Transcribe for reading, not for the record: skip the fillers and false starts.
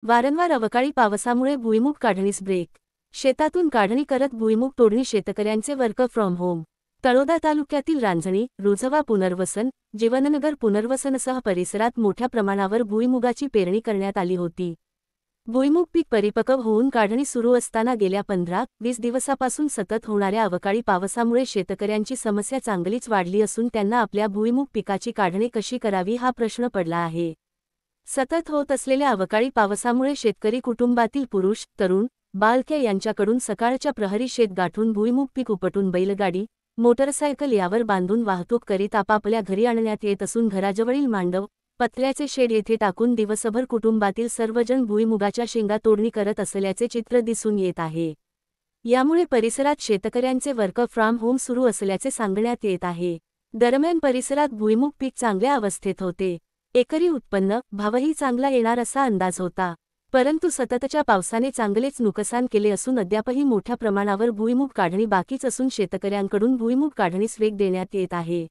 वारंवार अवकाळी पावसामुळे भुईमूग काढणीस ब्रेक. शेतातून काढणी करत भुईमूग तोडणी शेतकऱ्यांचे वर्क फ्रॉम होम. तळोदा तालुक्यातील रांजणी, रुझवा पुनर्वसन, जीवननगर पुनर्वसनसह परिसरात मोठ्या प्रमाणावर भुईमुगाची पेरणी करण्यात आली होती. भुईमूग पीक परिपक्व होऊन काढणी सुरू असताना गेल्या 15-20 दिवसापासून सतत होणाऱ्या अवकाळी पावसामुळे शेतकऱ्यांची समस्या चांगलीच वाढली असून त्यांना आपल्या भुईमूग पिकाची काढणी कशी करावी हा प्रश्न पडला आहे. सतत होत असलेल्या अवकाळी पावसामुळे शेतकरी कुटुंबातील पुरुष, तरुण, बालके यांच्याकडून सकाळच्या प्रहरी शेत गाठून भुईमूग पीक उपटून बैलगाडी, मोटरसायकल यावर बांधून वाहतूक करीत आपापल्या घरी आणण्यात येत असून घराजवळील मांडव, पत्र्याचे शेड येथे टाकून दिवसभर कुटुंबातील सर्वजण भुईमुगाच्या शेंगा तोडणी करत असल्याचे चित्र दिसून येत आहे. यामुळे परिसरात शेतकऱ्यांचे वर्क फ्रॉम होम सुरू असल्याचे सांगण्यात येत आहे. दरम्यान परिसरात भुईमूग पीक चांगल्या अवस्थेत होते. एकरी उत्पन्न, भावही चांगला येणार असा अंदाज होता. परंतु सततच्या पावसाने चांगलेच नुकसान केले असून अद्यापही मोठ्या प्रमाणावर भुईमूग काढणी बाकीच असून शेतकऱ्यांकडून भुईमूग काढणीस वेग देण्यात येत आहे.